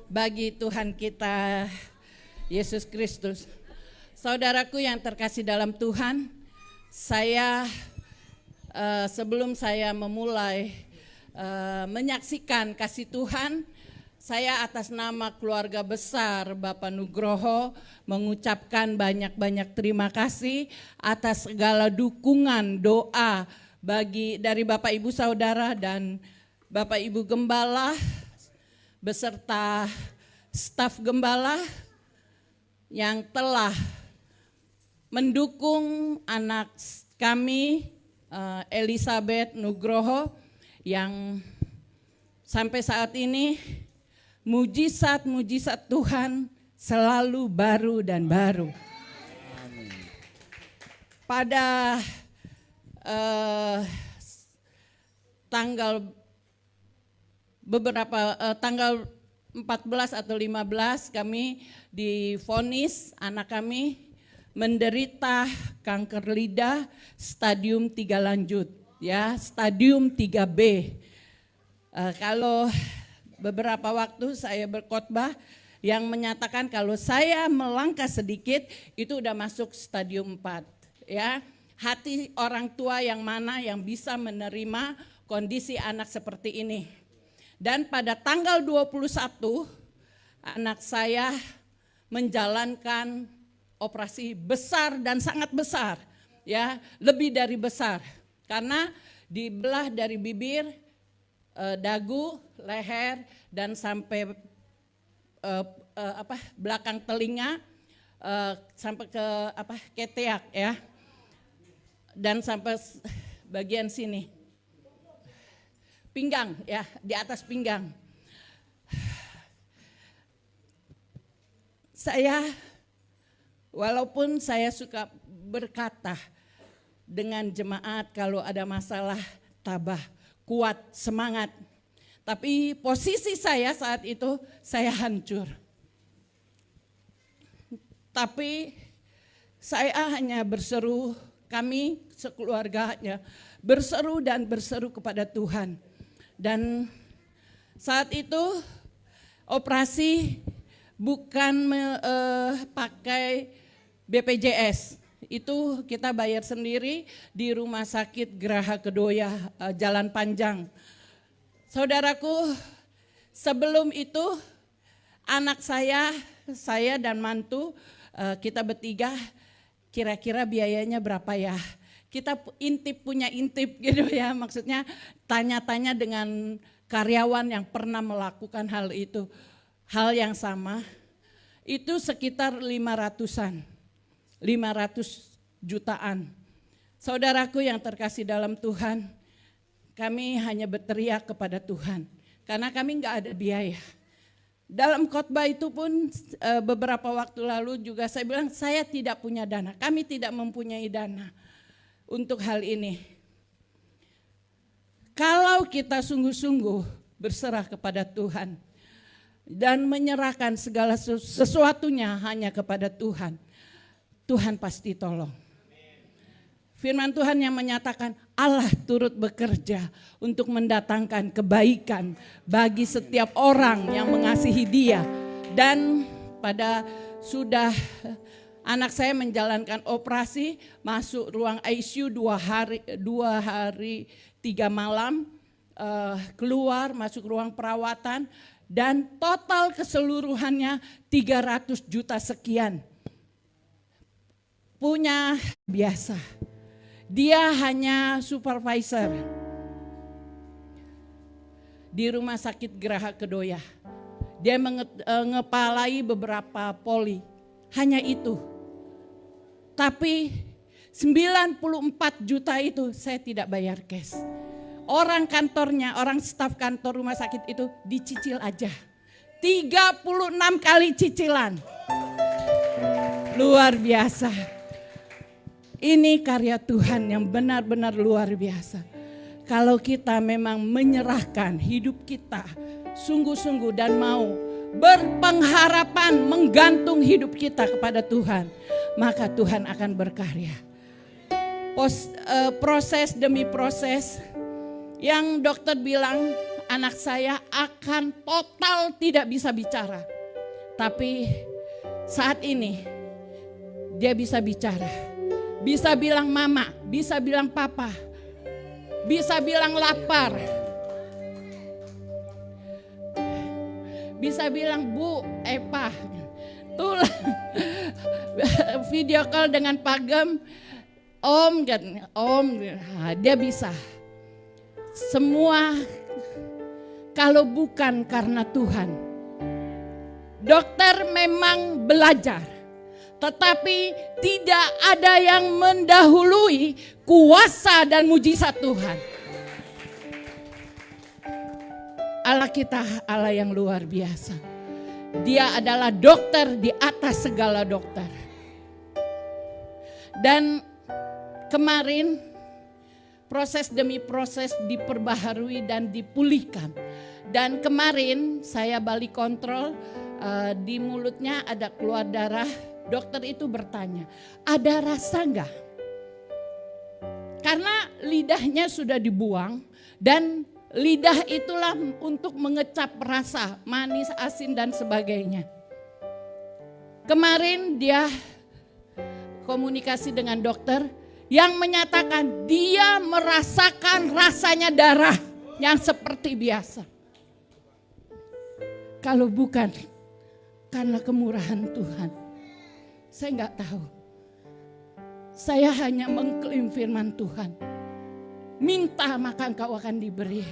bagi Tuhan kita Yesus Kristus. Saudaraku yang terkasih dalam Tuhan, saya sebelum saya memulai menyaksikan kasih Tuhan, saya atas nama keluarga besar Bapak Nugroho mengucapkan banyak-banyak terima kasih atas segala dukungan doa dari Bapak Ibu Saudara dan Bapak Ibu Gembala beserta staf Gembala yang telah mendukung anak kami Elizabeth Nugroho yang sampai saat ini mujizat-mujizat Tuhan selalu baru dan baru. Pada tanggal 14 atau 15 kami divonis anak kami menderita kanker lidah stadium 3 lanjut, ya, stadium 3B. Kalau beberapa waktu saya berkhotbah yang menyatakan kalau saya melangkah sedikit itu udah masuk stadium 4, ya. Hati orang tua yang mana yang bisa menerima kondisi anak seperti ini. Dan pada tanggal 21 anak saya menjalankan operasi besar dan sangat besar, ya, lebih dari besar. Karena dibelah dari bibir, dagu, leher dan sampai belakang telinga sampai ke ketiak, ya. Dan sampai bagian sini. Pinggang, ya, di atas pinggang. Walaupun saya suka berkata dengan jemaat kalau ada masalah tabah, kuat, semangat. Tapi posisi saya saat itu saya hancur. Tapi saya hanya berseru, kami sekeluarganya berseru dan berseru kepada Tuhan. Dan saat itu operasi bukan pakai BPJS, itu kita bayar sendiri di Rumah Sakit Geraha Kedoya Jalan Panjang. Saudaraku, sebelum itu anak saya dan mantu kita bertiga kira-kira biayanya berapa ya? Kita punya intip gitu ya, maksudnya tanya-tanya dengan karyawan yang pernah melakukan hal itu, hal yang sama, itu sekitar 500 jutaan. Saudaraku yang terkasih dalam Tuhan, kami hanya berteriak kepada Tuhan, karena kami enggak ada biaya. Dalam khotbah itu pun beberapa waktu lalu juga saya bilang saya tidak punya dana, kami tidak mempunyai dana untuk hal ini. Kalau kita sungguh-sungguh berserah kepada Tuhan dan menyerahkan segala sesuatunya hanya kepada Tuhan, Tuhan pasti tolong. Firman Tuhan yang menyatakan Allah turut bekerja untuk mendatangkan kebaikan bagi setiap orang yang mengasihi Dia. Dan pada sudah anak saya menjalankan operasi, masuk ruang ICU 2 hari 3 malam, keluar masuk ruang perawatan, dan total keseluruhannya 300 juta sekian. Punya biasa, dia hanya supervisor di Rumah Sakit Geraha Kedoya. Dia mengepalai beberapa poli, hanya itu. Tapi 94 juta itu saya tidak bayar cash. Orang kantornya, orang staf kantor rumah sakit itu dicicil aja. 36 kali cicilan. Luar biasa. Ini karya Tuhan yang benar-benar luar biasa. Kalau kita memang menyerahkan hidup kita sungguh-sungguh dan mau berpengharapan menggantung hidup kita kepada Tuhan, maka Tuhan akan berkarya. Proses demi proses yang dokter bilang anak saya akan total tidak bisa bicara. Tapi saat ini dia bisa bicara. Bisa bilang mama, bisa bilang papa, bisa bilang lapar. Bisa bilang Bu, Pak. Tuh video call dengan Pak Gem. Om, dia bisa. Semua kalau bukan karena Tuhan. Dokter memang belajar, tetapi tidak ada yang mendahului kuasa dan mujizat Tuhan. Allah kita Allah yang luar biasa. Dia adalah dokter di atas segala dokter. Dan kemarin proses demi proses diperbaharui dan dipulihkan. Dan kemarin saya balik kontrol, di mulutnya ada keluar darah. Dokter itu bertanya, ada rasa enggak? Karena lidahnya sudah dibuang dan lidah itulah untuk mengecap rasa manis, asin dan sebagainya. Kemarin dia komunikasi dengan dokter yang menyatakan dia merasakan rasanya darah yang seperti biasa. Kalau bukan karena kemurahan Tuhan, saya enggak tahu. Saya hanya mengklaim firman Tuhan. Minta maka engkau akan diberi.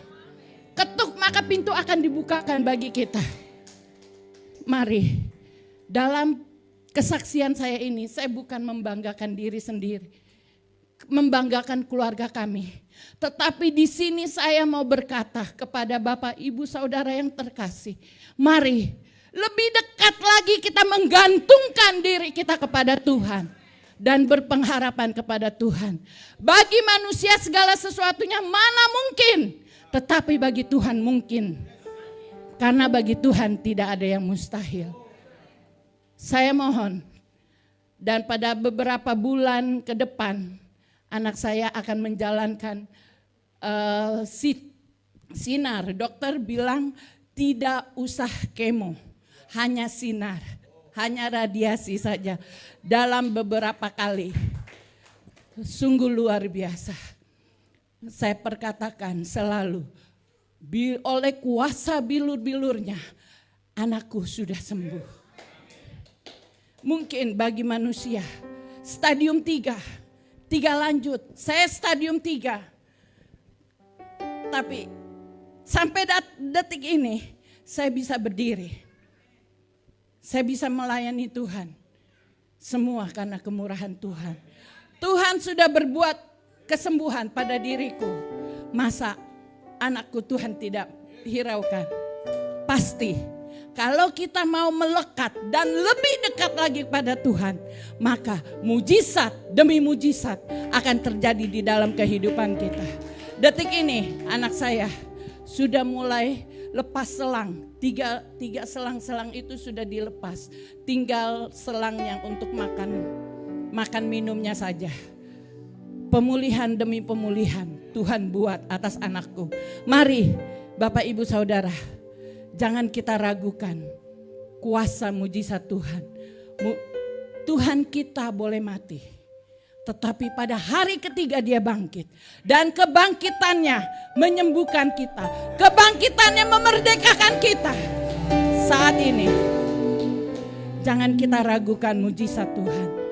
Ketuk maka pintu akan dibukakan bagi kita. Mari, dalam kesaksian saya ini, saya bukan membanggakan diri sendiri, membanggakan keluarga kami. Tetapi di sini saya mau berkata kepada Bapak, Ibu, Saudara yang terkasih, mari lebih dekat lagi kita menggantungkan diri kita kepada Tuhan dan berpengharapan kepada Tuhan. Bagi manusia segala sesuatunya mana mungkin, tetapi bagi Tuhan mungkin. Karena bagi Tuhan tidak ada yang mustahil. Saya mohon, dan pada beberapa bulan ke depan anak saya akan menjalankan sinar. Dokter bilang tidak usah kemo, hanya sinar, hanya radiasi saja dalam beberapa kali. Sungguh luar biasa. Saya perkatakan selalu, oleh kuasa bilur-bilurnya anakku sudah sembuh. Mungkin bagi manusia stadium 3 lanjut, saya stadium 3. Tapi sampai detik ini saya bisa berdiri. Saya bisa melayani Tuhan. Semua karena kemurahan Tuhan. Tuhan sudah berbuat kesembuhan pada diriku. Masa anakku Tuhan tidak hiraukan? Pasti. Kalau kita mau melekat dan lebih dekat lagi pada Tuhan, maka mujizat demi mujizat akan terjadi di dalam kehidupan kita. Detik ini anak saya sudah mulai lepas selang. Tiga selang-selang itu sudah dilepas. Tinggal selang yang untuk makan minumnya saja. Pemulihan demi pemulihan Tuhan buat atas anakku. Mari Bapak Ibu Saudara, jangan kita ragukan kuasa mujizat Tuhan. Tuhan kita boleh mati, tetapi pada hari ketiga dia bangkit. Dan kebangkitannya menyembuhkan kita. Kebangkitannya memerdekakan kita. Saat ini jangan kita ragukan mujizat Tuhan.